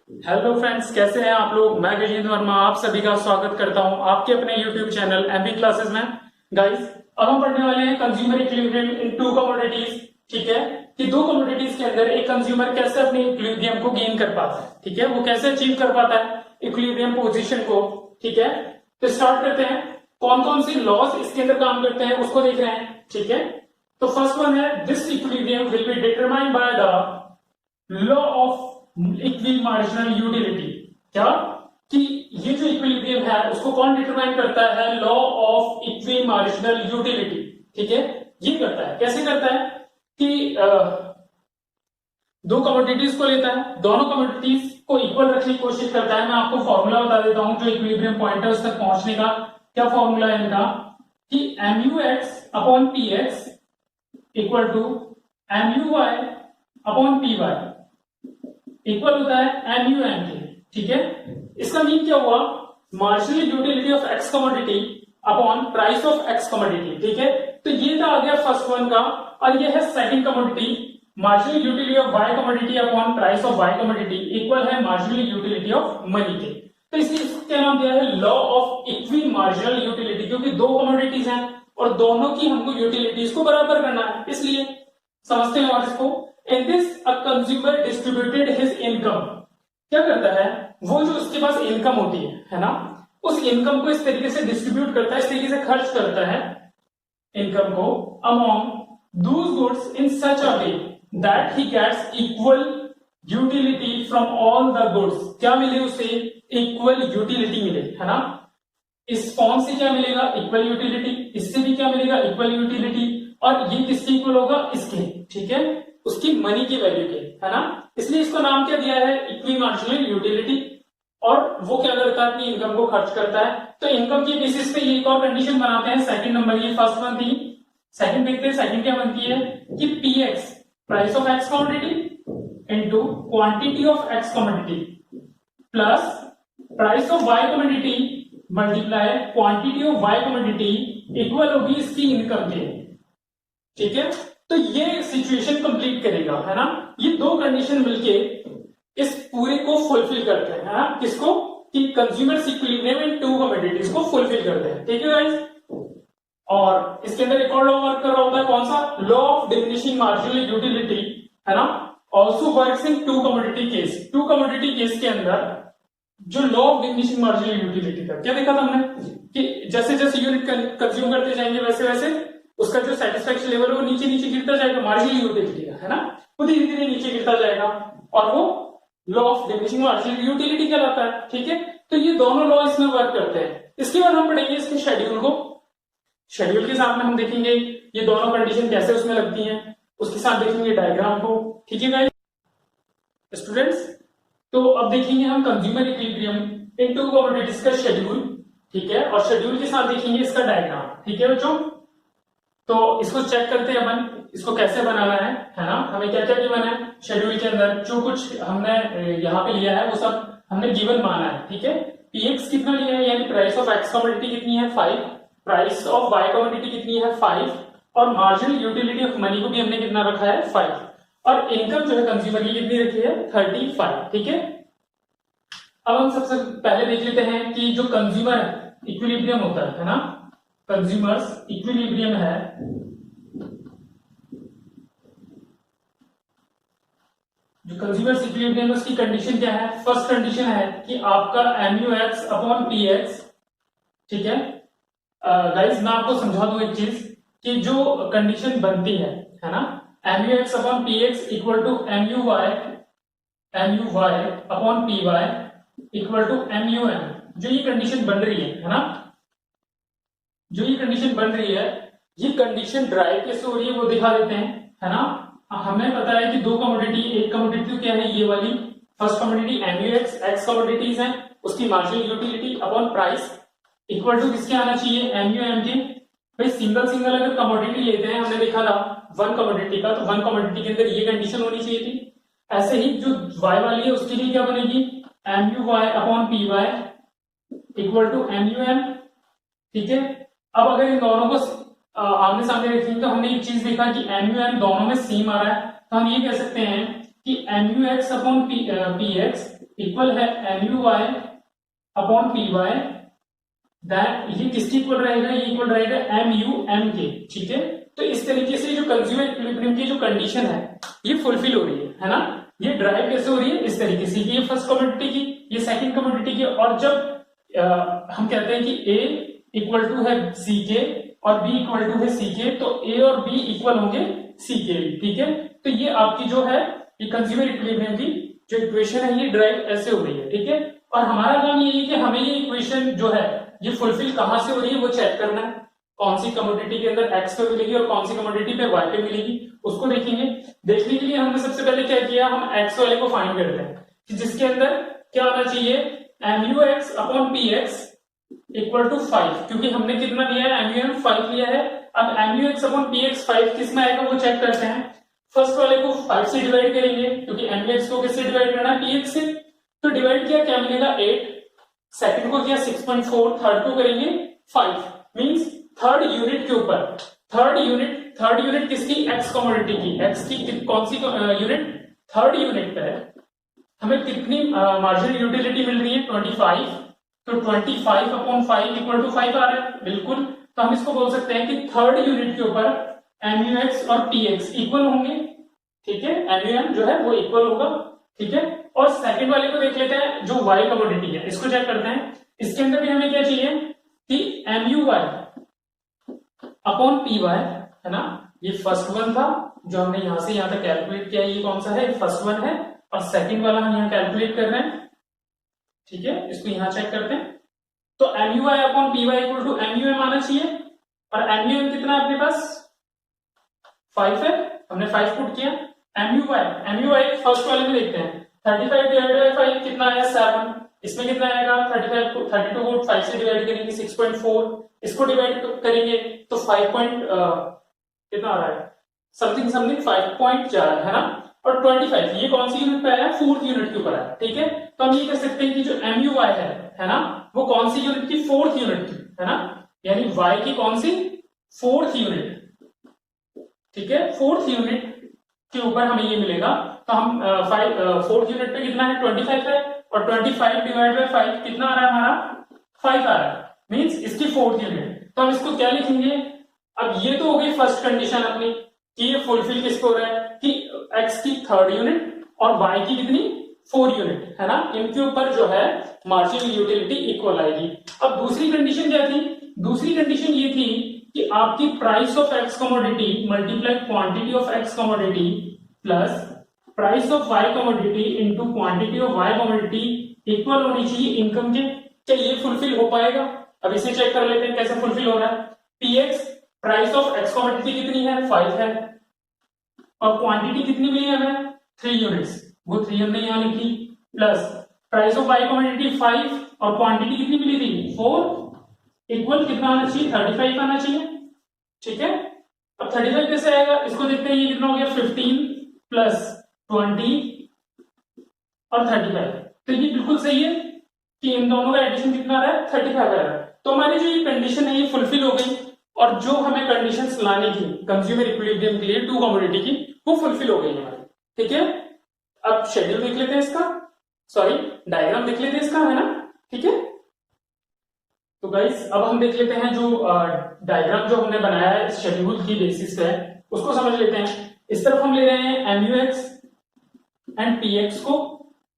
Hello friends, कैसे हैं आप लोग। मैं गजेंद्र वर्मा आप सभी का स्वागत करता हूं आपके अपने यूट्यूब चैनल एमबी क्लासेस में। गाइस, अब हम पढ़ने वाले हैं consumer equilibrium in to commodities. ठीक है, कि दो कमोडिटीज के अंदर एक कंज्यूमर कैसे अपने इक्विलिब्रियम को गेन कर पाता है। ठीक है, वो कैसे अचीव कर पाता है इक्विलिब्रियम पोजीशन को। ठीक है, तो स्टार्ट करते हैं। कौन कौन सी लॉज इसके अंदर काम करते हैं उसको देख रहे हैं। ठीक है, तो फर्स्ट वन है this equilibrium will be determined by the law of equi marginal utility. क्या कि ये जो इक्विलिब्रियम है उसको कौन डिटरमाइन करता है? Law of equi marginal utility. ठीक है, ये करता है। कैसे करता है कि दो कमोडिटीज को लेता है, दोनों कमोडिटीज को इक्वल रखने की कोशिश करता है। मैं आपको फॉर्मूला बता देता हूं जो इक्विलिब्रियम पॉइंट है उस तक पहुंचने का। क्या फॉर्मूला है इनका कि MUX upon PX equal to MUY upon PY equal होता है MUM के। ठीक है, इसका मीन क्या हुआ? Marginal utility of X commodity upon price of X commodity. ठीक है, तो ये था आ गया फर्स्ट वन का, और ये है second commodity. Marginal utility of Y commodity upon price of Y commodity equal है मार्जिनल यूटिलिटी ऑफ मनी के। तो इसलिए इसको क्या नाम दिया है? Law of equi marginal utility, क्योंकि दो कमोडिटीज हैं और दोनों की हमको यूटिलिटीज को बराबर करना है, इसलिए समझते हैं। और इसको in this a consumer distributed his income. क्या करता है वो, जो उसके पास इनकम होती है ना, उस इनकम को इस तरीके से डिस्ट्रीब्यूट करता है, इस तरीके से खर्च करता है इनकम को among those goods in such a way that he gets equal utility from all the goods. क्या मिले उसे? इक्वल यूटिलिटी मिले, है ना। इस फॉर्म से क्या मिलेगा? Equal utility. इससे भी क्या मिलेगा? Equal utility. और ये किसके इक्वल होगा? इसके। ठीक है, उसकी मनी की वैल्यू के, है ना। इसलिए इसको नाम क्या दिया है? Equi marginal utility. और वो क्या करता है? अपनी इनकम को खर्च करता है। तो इनकम के बेसिस पे ये एक और कंडीशन बनाते हैं। सेकंड नंबर, ये फर्स्ट वन थी, सेकंड देखते हैं। सेकंड क्या बनती है कि PX price of X commodity into quantity of X commodity plus price of Y commodity multiply quantity of Y commodity equal होगी इसकी इनकम के। ठीक है, तो ये सिचुएशन कंप्लीट करेगा, है ना। ये दो कंडीशन मिलके इस पूरे को फुलफिल करते हैं, है ना। किसको? कि consumer equilibrium in to commodities को फुलफिल करते हैं। ठीक है गाइस, और इसके अंदर एक और लॉ वर्क कर रहा होता है। कौन सा? Law of diminishing marginal utility, है ना। Also works in two commodity case. Two commodity case के अंदर जो law of diminishing marginal utility था, क्या देखा था हमने कि जैसे जैसे यूनिट कंज्यूम करते जाएंगे वैसे वैसे उसका जो सेटिस्फेक्शन लेवल है वो नीचे नीचे गिरता जाएगा, मार्जिनल यूटिलिटी का, है ना। वो धीरे धीरे नीचे गिरता जाएगा और वो law of diminishing marginal utility कहलाता है। ठीक है, तो ये दोनों लॉ इसमें वर्क करते हैं। इसके बाद हम पढ़ेंगे इसके शेड्यूल को। शेड्यूल के साथ में हम देखेंगे ये दोनों कंडीशन कैसे उसमें लगती हैं, उसके साथ देखेंगे डायग्राम को। ठीक है गाइस स्टूडेंट्स, तो अब देखेंगे हम consumer equilibrium in to commodities का शेड्यूल। ठीक है, और शेड्यूल के साथ देखेंगे इसका डायग्राम। ठीक है बच्चों, तो इसको चेक करते हैं अपन, इसको कैसे बनाना है ना। हमें क्या क्या गिवन है शेड्यूल के अंदर, जो कुछ हमने यहाँ पे लिया है वो सब हमने गिवन माना है। ठीक है, PX कितना लिया है, यानी प्राइस ऑफ एक्स कमोडिटी कितनी है? 5। प्राइस ऑफ वाई कमोडिटी कितनी है? 5। और मार्जिनल यूटिलिटी ऑफ मनी को भी हमने कितना रखा है? 5। और इनकम जो है कंज्यूमर की कितनी रखी है? 35। ठीक है, अब हम सबसे पहले देख लेते हैं कि जो कंज्यूमर इक्विलिब्रियम होता है ना, कंज्यूमर्स इक्विलिब्रियम है, जो कंज्यूमर्स इक्विलिब्रियम उसकी कंडीशन क्या है? फर्स्ट कंडीशन है कि आपका MUX अपॉन PX। ठीक है गाइस, मैं आपको समझा दूं एक चीज कि जो कंडीशन बनती है ना, MUX upon PX equal to MUY upon PY equal to MUM। जो ये कंडीशन बन रही है ना, जो ये कंडीशन बन रही है, ये कंडीशन ड्राइव कैसे हो रही है वो दिखा देते हैं, है ना। हमें पता है कि दो कमोडिटी, एक कमोडिटी तो क्या है ये वाली first commodity MUX X commodities है, उसकी marginal utility upon price equal to किसके आना चाहिए? MUM के। भाई सिंगल सिंगल अगर कमोडिटी लेते हैं, हमने देखा था वन कमोडिटी का, तो वन कमोडिटी के अंदर ये कंडीशन होनी चाहिए थी। ऐसे ही जो y वाली है उसके लिए क्या बनेगी? MUY upon PY equal to MUM। ठीक है, अब अगर इन दोनों को आमने सामने रखेंगे तो हमने एक चीज देखा कि MUM दोनों में सेम आ रहा है, तो हम ये कह सकते हैं कि MUX अपॉन PX इक्वल है mu y upon P Y, that ये किसकी इक्वल रहेगा, ये इक्वल रहेगा mu m के, ठीक है। तो इस तरीके से जो कंज्यूमर इक्विलिब्रियम की जो कंडीशन है ये फुलफिल हो रही है ना। ये ड्राइव कैसे हो रही है, इस तरीके से, ये फर्स्ट कमोडिटी की, ये सेकंड कमोडिटी की, और जब हम कहते हैं कि A इक्वल टू है सी के और B इक्वल टू है सी के, तो A और B इक्वल होंगे सी के, ठीक है। तो ये आपकी जो है ये कंज्यूमर इक्विलिब्रियम की जो इक्वेशन है ये ड्राइव ऐसे हो रही है, ठीक है। और हमारा काम ये है कि हमें ये इक्वेशन जो है ये फुलफिल कहां से हो रही है वो चेक करना है, कौन सी कमोडिटी के अंदर एक्स पे मिलेगी और कौन सी कमोडिटी पे वाई पे मिलेगी, उसको देखेंगे। देखने के लिए हमने सबसे पहले क्या किया, हम एक्स वाले को फाइंड करते हैं कि जिसके अंदर क्या होना चाहिए, mu x upon P X equal to 5, क्योंकि हमने कितना लिया है, mu m 5 लिया है। अब mu x upon P x 5 किस में आएगा वो चेक करते हैं। फर्स्ट वाले को 5 से डिवाइड करेंगे, क्योंकि mu x को किससे डिवाइड करना है, px से, तो डिवाइड किया, क्या मिलेगा 8, सेकंड को किया 6.4, थर्ड को करेंगे 5, मींस थर्ड यूनिट के ऊपर, थर्ड यूनिट किसकी, एक्स कमोडिटी की, एक्स की कौन सी यूनिट, थर्ड यूनिट पे हमें कितनी मार्जिनल यूटिलिटी मिल रही है, 25, तो 25 अपॉन 5 इक्वल टू 5 आ रहा है, बिल्कुल। तो हम इसको बोल सकते हैं कि थर्ड यूनिट के ऊपर mu x और px इक्वल होंगे, ठीक है, mu m जो है वो इक्वल होगा, ठीक है। और सेकंड वाले को देख लेते हैं जो y कमोडिटी है, इसको चेक करते हैं। इसके अंदर भी हमें क्या चाहिए कि mu y upon P Y, है ना। ये फर्स्ट वन था जो हमने यहां से यहां तक कैलकुलेट किया, ये कौन सा है, फर्स्ट वन है, और सेकंड वाला हम यहां कैलकुलेट कर रहे हैं, ठीक है। इसको यहां चेक करते हैं, तो mu y upon P Y equal to mu m आना चाहिए, और mu m कितना है अपने पास 5 है, हमने 5 पुट किया। mu y फर्स्ट वाले में देखते हैं, 35 डिवाइडेड बाय 5 कितना आया 7, इसमें कितना आएगा 35 को 32 को 5 से डिवाइड करेंगे 6.4, इसको डिवाइड करेंगे तो 5 कितना आ रहा है, समथिंग 5 पॉइंट जा रहा है ना। और 25 ये कौन सी यूनिट पे आया, फोर्थ यूनिट के ऊपर आया, ठीक है। तो हम ये कह सकते हैं कि जो mu y है ना, वो कौन सी यूनिट की, फोर्थ यूनिट की, है ना, यानी y की कौन सी, फोर्थ यूनिट, ठीक है, फोर्थ यूनिट के ऊपर हमें ये मिलेगा। तो हम फोर्थ यूनिट पे कितना है 25 है, और 25 डिवाइड बाय 5 कितना आ रहा है हमारा 5 आ रहा है, मींस इसकी फोर्थ यूनिट। तो हम इसको क्या लिखेंगे, अब ये तो हो गई फर्स्ट कंडीशन अपनी कि ये फुलफिल किसको हो रहा है कि x की थर्ड यूनिट और y की कितनी 4 यूनिट, है ना, इनके ऊपर जो है मार्जिनल यूटिलिटी इक्वल आएगी। अब दूसरी कंडीशन क्या थी, दूसरी कंडीशन ये थी कि आपकी price of X commodity multiply quantity of X commodity plus price of Y commodity into quantity of Y commodity equal होनी चाहिए इनकम के। क्या ये फुलफिल हो पाएगा, अब इसे चेक कर लेते हैं कैसे फुलफिल हो रहा है। px price of X commodity कितनी है 5 है, और क्वांटिटी कितनी मिली है हमें 3 यूनिट्स, वो 3 हमने यहां लिखी, plus price of Y commodity 5 और क्वांटिटी कितनी मिली थी 4, इक्वल कितना आना चाहिए 35 आना चाहिए, ठीक है। अब 35 कैसे आएगा, इसको देखते हैं, ये कितना हो गया 15 प्लस 20 और 35, तो ये बिल्कुल सही है कि इन दोनों का एडिशन कितना आ रहा है 35 आ रहा है। तो हमारी जो ये कंडीशन है ये फुलफिल हो गई, और जो हमें कंडीशंस लानी थी कंज्यूमर इक्विलिब्रियम के लिए टू कमोडिटी की वो फुलफिल हो गई हमारी, ठीक है। अब शेड्यूल देख लेते हैं इसका, सॉरी डायग्राम देख लेते हैं इसका, है ना, ठीक है। तो गाइस अब हम देख लेते हैं जो डायग्राम जो हमने बनाया है शेड्यूल की बेसिस पे, उसको समझ लेते हैं। इस तरफ हम ले रहे हैं mu x एंड px को,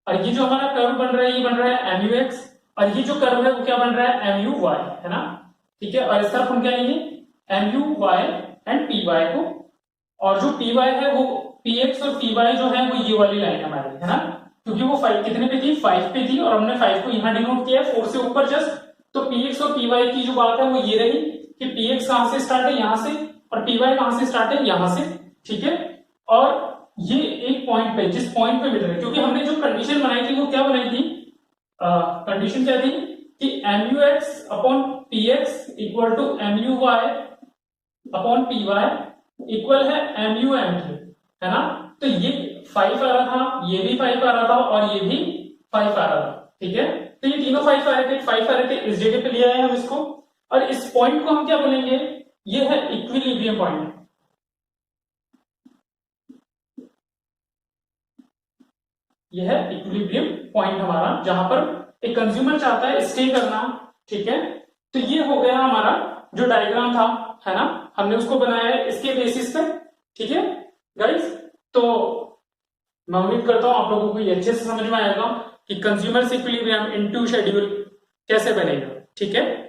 और ये जो हमारा कर्व बन रहा है ये बन रहा है mu x, और ये जो कर्व है वो क्या बन रहा है mu y, है ना, ठीक है। और इस तरफ हम क्या लेंगे mu y एंड py को, और जो py है वो px और py जो है वो ये वाली लाइन हमारी, है ना, क्योंकि वो 5 कितने पे थी 5 पे थी, और हमने 5 को यहाँ डिनोट किया है 4 से ऊपर जस्ट। तो px और py की जो बात है वो ये रही कि px कहां से स्टार्ट है यहां से, और py कहां से स्टार्ट है यहां से, ठीक है। और ये एक पॉइंट पे, जिस पॉइंट पे मिल रहा है, क्योंकि हमने जो कंडीशन बनाई थी वो क्या बनाई थी, कंडीशन क्या थी कि mu x upon px equal to mu y upon py equal है mu m के, है ना। तो ये 5 आ रहा था, ये भी 5 आ रहा था, और ये भी 5 आ रहा था, ठीक है। तो ये तीनों 5 आ रहे थे, इस जगह पे लिया है हम इसको, और इस पॉइंट को हम क्या बोलेंगे, ये है इक्विलिब्रियम पॉइंट, यह है इक्विलिब्रियम पॉइंट हमारा, जहां पर एक कंज्यूमर चाहता है स्टे करना, ठीक है। तो ये हो गया हमारा जो डायग्राम था, है ना, हमने उसको बनाया है इसके बेसिस पे, ठीक है गाइस। तो मैं उम्मीद करता हूं आप लोगों को ये अच्छे से समझ में आएगा कि कंज्यूमर इक्विलिब्रियम इनटू शेड्यूल कैसे बनेगा, ठीक है।